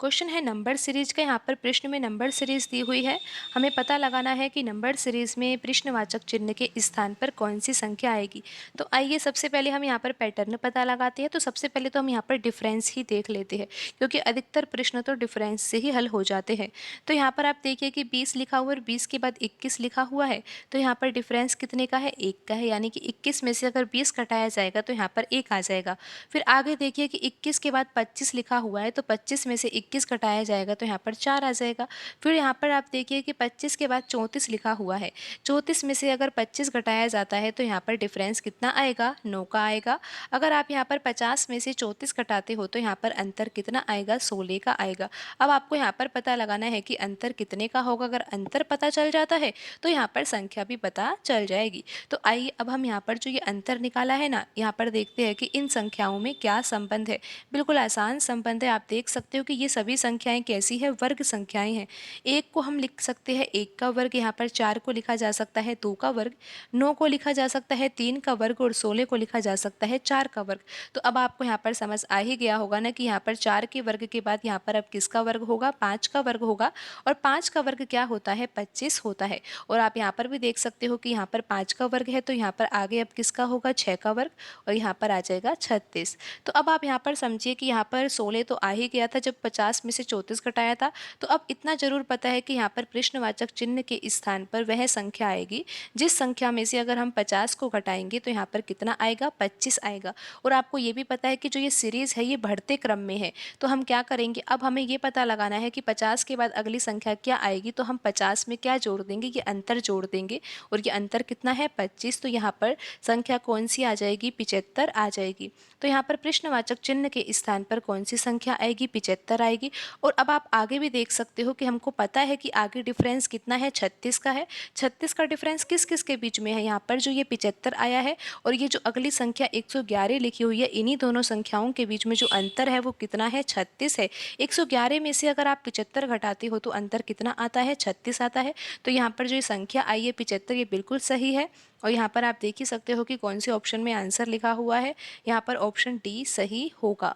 Question है number series का। यहाँ पर प्रश्न में नंबर सीरीज दी हुई है। हमें पता लगाना है कि नंबर सीरीज में प्रश्नवाचक चिन्ह के स्थान पर कौन सी संख्या आएगी। तो आइए सबसे पहले हम यहाँ पर पैटर्न पता लगाते हैं। तो सबसे पहले तो हम यहाँ पर डिफरेंस ही देख लेते हैं, क्योंकि अधिकतर प्रश्न तो डिफरेंस से ही हल हो जाते हैं। तो यहाँ पर आप देखिए कि 20 लिखा हुआ है और 20 के बाद 21 लिखा हुआ है। तो यहाँ पर डिफरेंस कितने का है? 1 का है, यानी कि 21 में से अगर 20 घटाया जाएगा तो यहाँ पर 1 आ जाएगा। फिर आगे देखिए कि 21 के बाद 25 लिखा हुआ है, तो 25 में से 21 घटाया जाएगा तो यहाँ पर 4 आ जाएगा। फिर यहाँ पर आप देखिए कि 25 के बाद 34 लिखा हुआ है। 34 में से अगर 25 घटाया जाता है तो यहाँ पर डिफरेंस कितना आएगा? 9 का आएगा। अगर आप यहाँ पर 50 में से 34 घटाते हो तो यहाँ पर अंतर कितना आएगा? 16 का आएगा। अब आपको यहाँ पर पता लगाना है कि अंतर कितने का होगा। अगर अंतर पता चल जाता है तो यहाँ पर संख्या भी पता चल जाएगी। तो आइए अब हम यहाँ पर जो ये अंतर निकाला है ना, यहाँ पर देखते हैं कि इन संख्याओं में क्या संबंध है। बिल्कुल आसान संबंध है। आप देख सकते हो कि ये सभी संख्याएं कैसी है? वर्ग संख्याएं हैं। एक को हम लिख सकते हैं 1 का वर्ग, यहाँ पर 4 को लिखा जा सकता है 2 का वर्ग, 9 को लिखा जा सकता है 3 का वर्ग और 16 को लिखा जा सकता है 4 का वर्ग। तो अब आपको यहाँ पर समझ आ ही गया होगा ना कि यहाँ पर 4 के वर्ग के बाद यहाँ पर अब किसका वर्ग होगा? 5 का वर्ग होगा। और 5 का वर्ग क्या होता है? 25 होता है। और आप यहाँ पर भी देख सकते हो कि यहाँ पर 5 का वर्ग है, तो यहाँ पर आगे अब किसका होगा? 6 का वर्ग, और यहाँ पर आ जाएगा 36। तो अब आप यहाँ पर समझिए कि यहाँ पर 16 तो आ ही गया था जब 50 में से 34 घटाया था। तो अब इतना जरूर पता है कि यहाँ पर प्रश्नवाचक चिन्ह के स्थान पर वह संख्या आएगी जिस संख्या में से अगर हम 50 को घटाएंगे तो यहाँ पर कितना आएगा? 25 आएगा। और आपको ये भी पता है कि जो ये सीरीज है ये बढ़ते क्रम में है। तो हम क्या करेंगे? अब हमें ये पता लगाना है कि 50 के बाद अगली संख्या क्या आएगी। तो हम 50 में क्या जोड़ देंगे? ये अंतर जोड़ देंगे। और ये अंतर कितना है? 25। तो यहाँ पर संख्या कौन सी आ जाएगी? 75 आ जाएगी। तो यहाँ पर प्रश्नवाचक चिन्ह के स्थान पर कौन सी संख्या आएगी? 75 आएगी। और अब आप आगे भी देख सकते हो कि हमको पता है कि आगे डिफरेंस कितना है? 36 का है। 36 का डिफरेंस किस किस के बीच में है? यहाँ पर जो ये 75 आया है और ये जो अगली संख्या 111 लिखी हुई है, इन्हीं दोनों संख्याओं के बीच में जो अंतर है वो कितना है? 36 है। 111 में से अगर आप 75 घटाते हो तो अंतर कितना आता है? 36 आता है। तो यहाँ पर जो ये संख्या आई है 75, ये बिल्कुल सही है। और यहाँ पर आप देख ही सकते हो कि कौन से ऑप्शन में आंसर लिखा हुआ है। यहाँ पर ऑप्शन डी सही होगा।